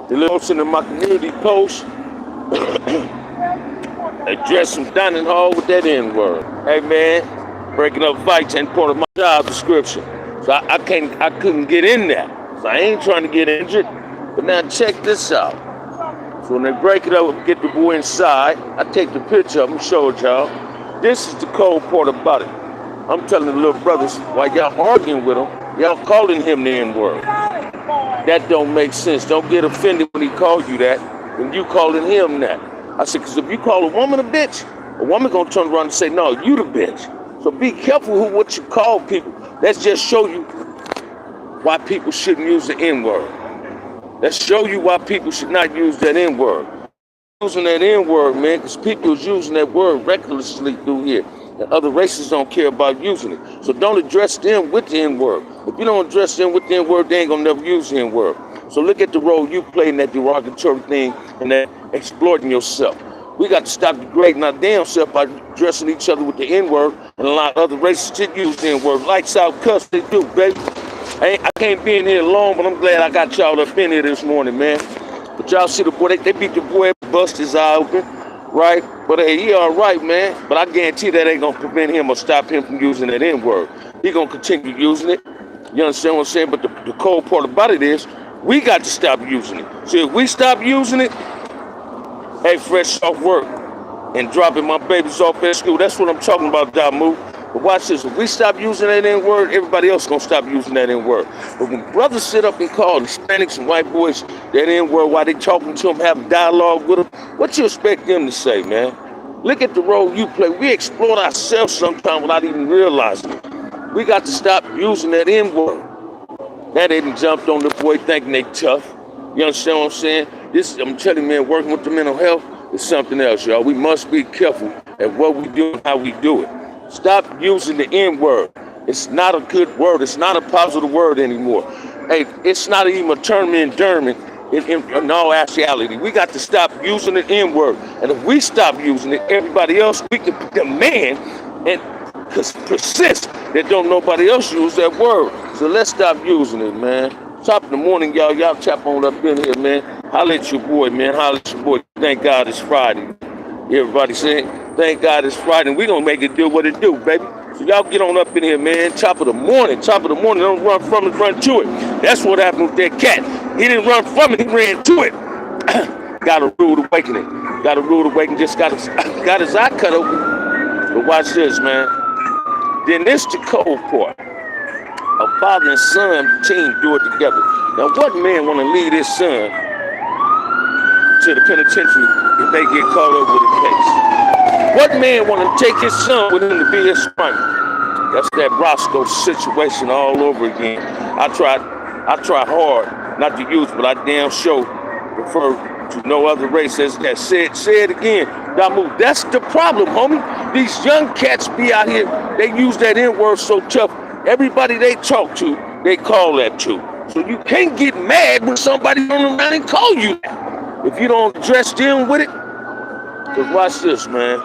The little in my community post address some dining hall with that N-word. Hey man, breaking up fights ain't part of my job description. So I couldn't get in there. So I ain't trying to get injured. But now check this out. So when they break it up and get the boy inside, I take the picture of him, show it y'all. This is the cold part about it. I'm telling the little brothers, while y'all arguing with him, y'all calling him the N-word. That don't make sense. Don't get offended when he calls you that, when you calling him that. I said, because if you call a woman a bitch, a woman gonna turn around and say, no, you the bitch. So be careful what you call people. Let's just show you why people shouldn't use the N-word. Let's show you why people should not use that N-word. Using that N-word, man, because people is using that word recklessly through here. And other races don't care about using it. So don't address them with the N-word. If you don't address them with the N-word, they ain't gonna never use the N-word. So look at the role you play in that derogatory thing and that exploiting yourself. We got to stop degrading our damn self by addressing each other with the N-word and a lot of other races to use the N-word. Lights out, cuss, they do, baby. I can't be in here alone, but I'm glad I got y'all up in here this morning, man. But y'all see the boy, they beat the boy, bust his eye open, right? But hey, he all right, man. But I guarantee that ain't gonna prevent him or stop him from using that N-word. He gonna continue using it. You understand what I'm saying? But the cold part about it is, we got to stop using it. So if we stop using it, hey, fresh off work and dropping my babies off at school, that's what I'm talking about, Damu. But watch this, if we stop using that N-word, everybody else gonna stop using that N-word. But when brothers sit up and call Hispanics and white boys that N-word while they talking to them, having dialogue with them, what you expect them to say, man? Look at the role you play. We exploit ourselves sometimes without even realizing it. We got to stop using that N-word. That they done jumped on the boy thinking they tough. You understand what I'm saying? I'm telling you, man, working with the mental health is something else, y'all. We must be careful at what we do and how we do it. Stop using the N-word. It's not a good word. It's not a positive word anymore. Hey, it's not even a term of endearment in all actuality. We got to stop using the N-word. And if we stop using it, everybody else, we can demand and persist that don't nobody else use that word. So let's stop using it, man. Top of the morning, y'all. Y'all tap on up in here, man. Holla at your boy, man. Holla at your boy. Thank God it's Friday. Everybody saying, thank God it's Friday. And we gonna make it do what it do, baby. So y'all get on up in here, man. Top of the morning. Don't run from it, run to it. That's what happened with that cat. He didn't run from it, he ran to it. Got a rude awakening. Just got his eye cut open. But watch this, man. Then this the cold part. A father and son team do it together. Now, what man want to lead his son to the penitentiary if they get caught up with a case? What man want to take his son with him to be his friend? That's that Roscoe situation all over again. I tried hard not to use, but I damn sure refer to no other race as that. Say it again. Damu, that's the problem, homie. These young cats be out here, they use that N-word so tough. Everybody they talk to, they call that too. So you can't get mad when somebody on the line and call you that. If you don't address them with it, because watch this, man.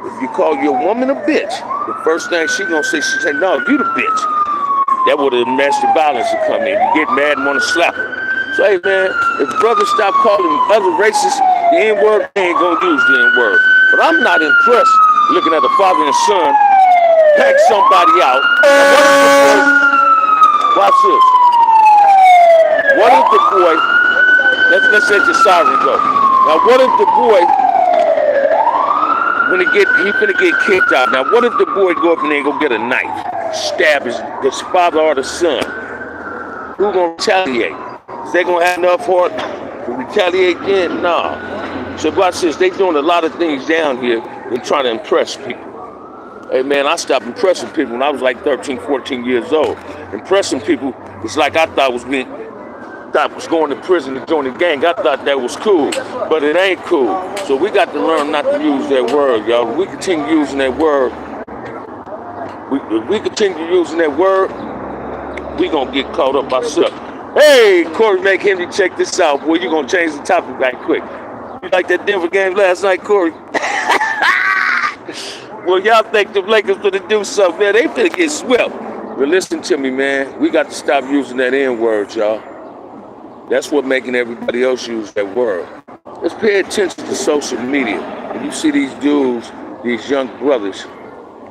If you call your woman a bitch, the first thing she gonna say, she say, no, you the bitch. That where the domestic violence will come in. You get mad and wanna slap her. So hey man, if brothers stop calling other races the N-word, they ain't gonna use the N-word. But I'm not impressed looking at the father and son pack somebody out. Watch this. What if the boy, let's let the siren go. Now what if the boy, when he finna get kicked out. Now what if the boy go up and then go get a knife, stab his father or the son? Who gonna retaliate? Is they gonna have enough heart to retaliate then? Nah. So watch this, they doing a lot of things down here and trying to impress people. Hey man, I stopped impressing people when I was like 13, 14 years old. Impressing people was like I thought was going to prison to join the gang. I thought that was cool, but it ain't cool. So we got to learn not to use that word, y'all. If we continue using that word, we gonna get caught up ourselves. Hey, Corey McHenry, check this out, boy. You gonna change the topic right quick. You like that Denver game last night, Corey? Well, y'all think the Lakers gonna do something, man? They finna get swept. But listen to me, man. We got to stop using that N-word, y'all. That's what making everybody else use that word. Let's pay attention to social media. When you see these dudes, these young brothers,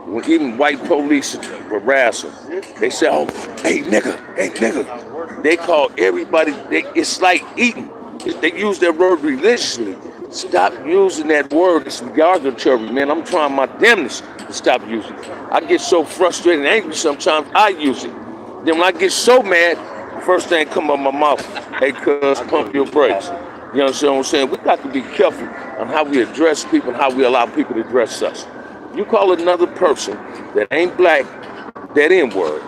when even white police harass them, they say, "Oh, hey nigga, hey nigga." They call everybody. It's like eating. They use that word religiously. Stop using that word. It's derogatory, man. I'm trying my damnedest to stop using it. I get so frustrated and angry sometimes. I use it. Then when I get so mad, first thing come out my mouth, "Hey, cuz, pump your brakes." You understand what I'm saying? We got to be careful on how we address people and how we allow people to address us. You call another person that ain't black that N-word.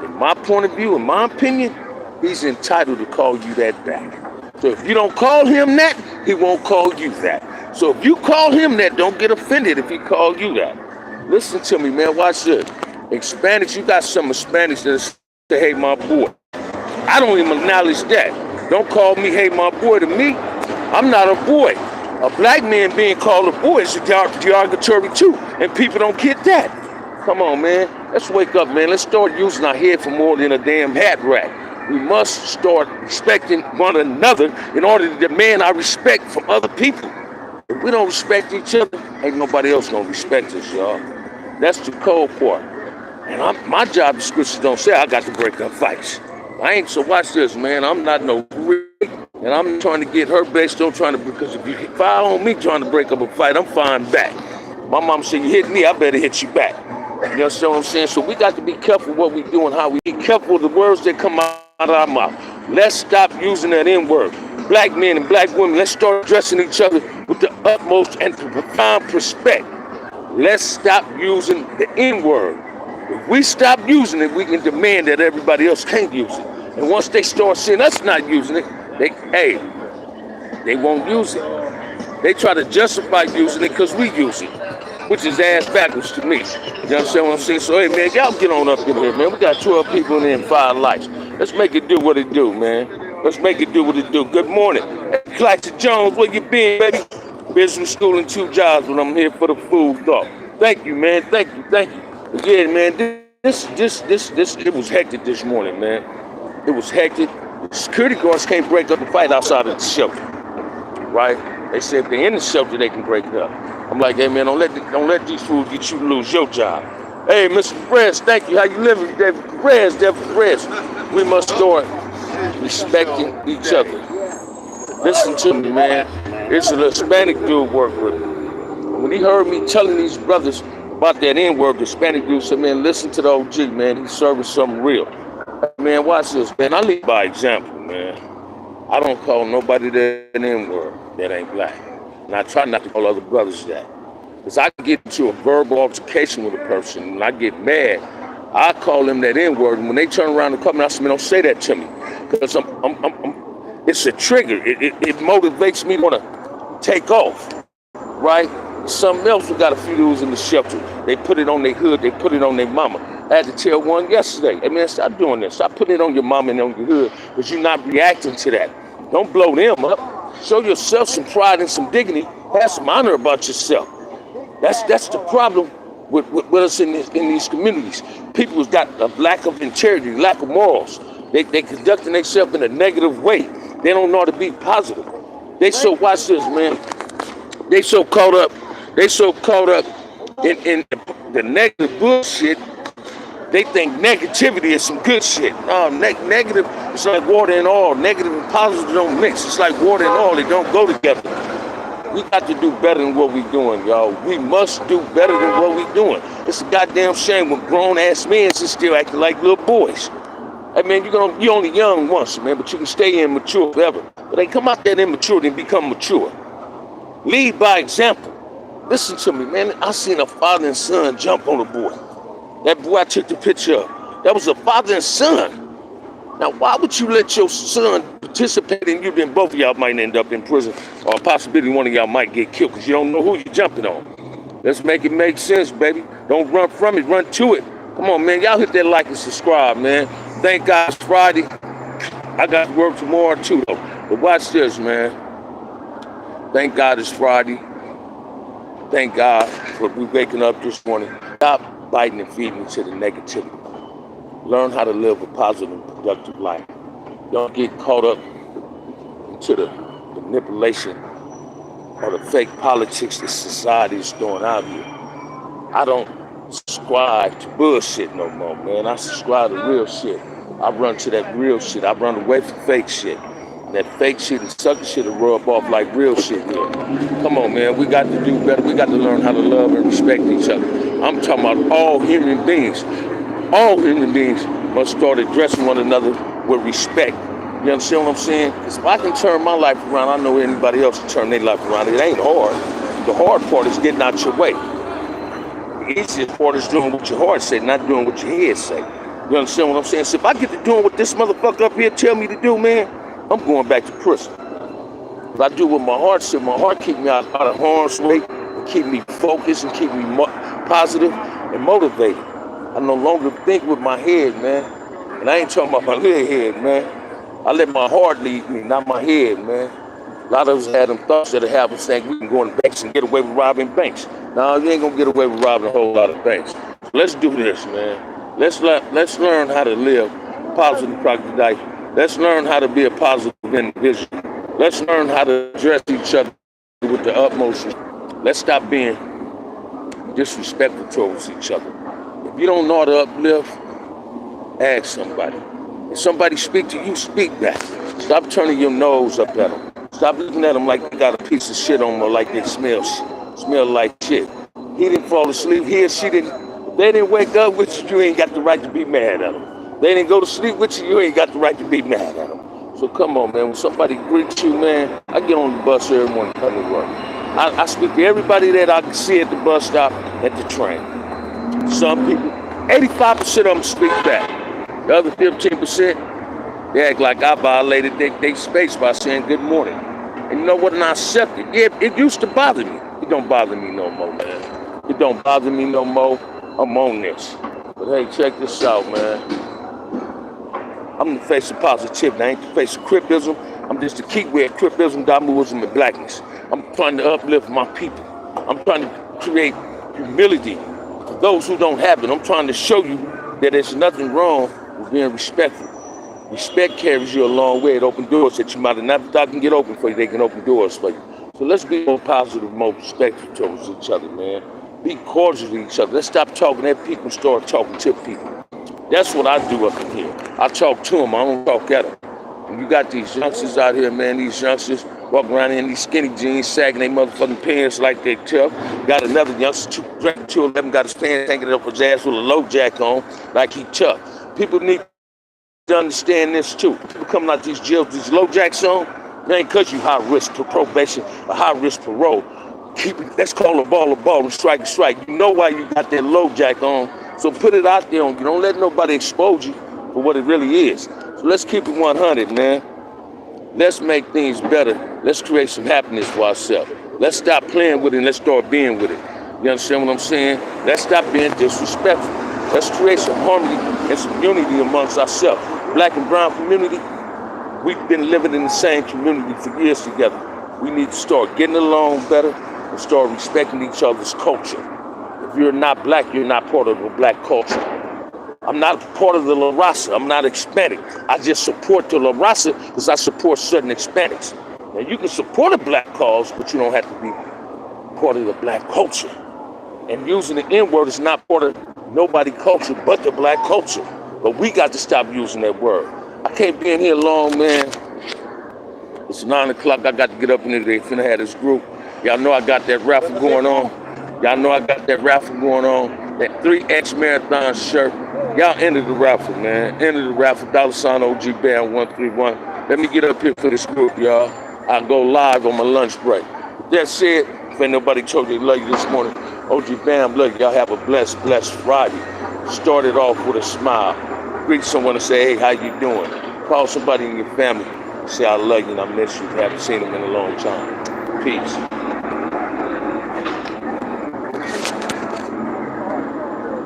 In my point of view, in my opinion, he's entitled to call you that back. So if you don't call him that, he won't call you that. So if you call him that, don't get offended if he calls you that. Listen to me, man. Watch this. Hispanics, you got some Hispanics that say, "Hey, my boy." I don't even acknowledge that. Don't call me, "Hey, my boy," to me. I'm not a boy. A black man being called a boy is derogatory too, and people don't get that. Come on, man. Let's wake up, man. Let's start using our head for more than a damn hat rack. We must start respecting one another in order to demand our respect from other people. If we don't respect each other, ain't nobody else gonna respect us, y'all. That's the cold part. And my job description don't say I got to break up fights. I ain't, so watch this, man. I'm not no freak, and I'm trying to get her based on trying to, because if you fire on me trying to break up a fight, I'm firing back. My mom said, "You hit me, I better hit you back." You understand what I'm saying? So we got to be careful what we do and how we be careful of the words that come out of our mouth. Let's stop using that N-word. Black men and black women, let's start addressing each other with the utmost and profound respect. Let's stop using the N-word. If we stop using it, we can demand that everybody else can't use it. And once they start seeing us not using it, they won't use it. They try to justify using it because we use it, which is ass backwards to me. You understand what I'm saying? So, hey, man, y'all get on up in here, man. We got 12 people in there and 5 lights. Let's make it do what it do, man. Let's make it do what it do. Good morning. Hey, Clyde Jones, where you been, baby? Business school and 2 jobs, but I'm here for the food thought. Thank you, man. Thank you. Yeah, man, it was hectic this morning, man. It was hectic. The security guards can't break up the fight outside of the shelter, right? They said if they're in the shelter, they can break it up. I'm like, hey, man, don't let these fools get you to lose your job. Hey, Mr. Perez, thank you. How you living, David Perez? We must start respecting each other. Listen to me, man. It's a Hispanic dude work with me. When he heard me telling these brothers about that N-word, the Hispanic dude said, "Man, listen to the OG, man. He's serving something real." Man, watch this, man. I lead by example, man. I don't call nobody that N-word that ain't black. And I try not to call other brothers that. Because I can get into a verbal altercation with a person, and I get mad. I call them that N-word, and when they turn around and come, I say, "Man, don't say that to me." Because it's a trigger. It motivates me to want to take off, right? Something else, we got a few dudes in the shelter. They put it on their hood, they put it on their mama. I had to tell one yesterday, "Hey, man, stop doing this. Stop putting it on your mama and on your hood, because you're not reacting to that. Don't blow them up. Show yourself some pride and some dignity. Have some honor about yourself." That's the problem with us in these communities. People who's got a lack of integrity, lack of morals. They conducting themselves in a negative way. They don't know how to be positive. Watch this, man. They so caught up in the negative bullshit, they think negativity is some good shit. No, negative, it's like water and oil. Negative and positive don't mix. It's like water and oil, they don't go together. We got to do better than what we doing, y'all. We must do better than what we doing. It's a goddamn shame when grown-ass men still acting like little boys. I mean, you're only young once, man, but you can stay immature forever. But they come out that immaturity and become mature. Lead by example. Listen to me, man. I seen a father and son jump on a boy. That boy I took the picture of, that was a father and son. Now, why would you let your son participate in you, then both of y'all might end up in prison, or a possibility one of y'all might get killed because you don't know who you're jumping on? Let's make it make sense, baby. Don't run from it, run to it. Come on, man. Y'all hit that like and subscribe, man. Thank God it's Friday. I got to work tomorrow, too, though. But watch this, man. Thank God it's Friday. Thank God for we waking up this morning. Stop biting and feeding into the negativity. Learn how to live a positive and productive life. Don't get caught up into the manipulation or the fake politics that society is throwing out here. I don't subscribe to bullshit no more, man. I subscribe to real shit. I run to that real shit. I run away from fake shit. That fake shit and sucker shit will rub off like real shit here. Come on, man. We got to do better. We got to learn how to love and respect each other. I'm talking about all human beings. All human beings must start addressing one another with respect. You understand what I'm saying? Because if I can turn my life around, I know anybody else can turn their life around. It ain't hard. The hard part is getting out your way. The easiest part is doing what your heart say, not doing what your head say. You understand what I'm saying? So if I get to doing what this motherfucker up here tell me to do, man, I'm going back to prison. If I do what my heart said, my heart keep me out of harm's way, keep me focused and keep me positive and motivated. I no longer think with my head, man. And I ain't talking about my little head, man. I let my heart lead me, not my head, man. A lot of us had them thoughts that have us saying we can go in banks and get away with robbing banks. No, you ain't gonna get away with robbing a whole lot of banks. So let's do this, man. Let's learn how to live a positive, productive life. Let's learn how to be a positive individual. Let's learn how to address each other with the utmost. Let's stop being disrespectful towards each other. If you don't know how to uplift, ask somebody. If somebody speak to you, speak back. Stop turning your nose up at them. Stop looking at them like they got a piece of shit on them or like they smell like shit. He didn't fall asleep. He or she didn't. They didn't wake up with you. You ain't got the right to be mad at them. They didn't go to sleep with you. You ain't got the right to be mad at them. So come on, man. When somebody greets you, man, I get on the bus every morning to come to work. I speak to everybody that I can see at the bus stop, at the train. Some people, 85% of them speak back. The other 15%, they act like I violated their space by saying good morning. And you know what? And I accept it. Yeah, it used to bother me. It don't bother me no more, man. It don't bother me no more. I'm on this. But hey, check this out, man. I'm the face of positivity. I ain't the face of criticism. I'm just the keyword: criticism, Darwinism, and blackness. I'm trying to uplift my people. I'm trying to create humility for those who don't have it. I'm trying to show you that there's nothing wrong with being respectful. Respect carries you a long way. It opens doors that you might have not thought can get open for you. They can open doors for you. So let's be more positive, more respectful towards each other, man. Be cordial to each other. Let's stop talking at people and start talking to people. That's what I do up in here. I talk to them. I don't talk at them. And you got these youngsters out here, man. These youngsters walking around in these skinny jeans, sagging their motherfucking pants like they tough. Got another youngster, 211, got his pants hanging up his ass with a low jack on like he tough. People need to understand this too. People coming out these jails, these low jacks on, they ain't cause you high risk for probation or high risk parole. Keep it, let's call a ball and strike a strike. You know why you got that low jack on, so put it out there on you. Don't let nobody expose you for what it really is. So let's keep it 100, man. Let's make things better. Let's create some happiness for ourselves. Let's stop playing with it and let's start being with it. You understand what I'm saying? Let's stop being disrespectful. Let's create some harmony and some unity amongst ourselves. Black and brown community, we've been living in the same community for years together. We need to start getting along better and start respecting each other's culture. If you're not black, you're not part of the black culture. I'm not part of the La Raza. I'm not Hispanic. I just support the La Raza because I support certain Hispanics. Now, you can support a black cause, but you don't have to be part of the black culture. And using the N-word is not part of nobody's culture but the black culture. But we got to stop using that word. I can't be in here long, man. It's 9 o'clock. I got to get up in there. They finna have this group. Y'all know I got that raffle going on. That 3X Marathon shirt. Y'all enter the raffle, man. Enter the raffle. $sign OG Bam 131. Let me get up here for this group, y'all. I'll go live on my lunch break. With that said, if ain't nobody told you they love you this morning, OG Bam, look, y'all have a blessed Friday. Start it off with a smile. Greet someone and say, hey, how you doing? Call somebody in your family. Say I love you and I miss you. Haven't seen them in a long time. Peace.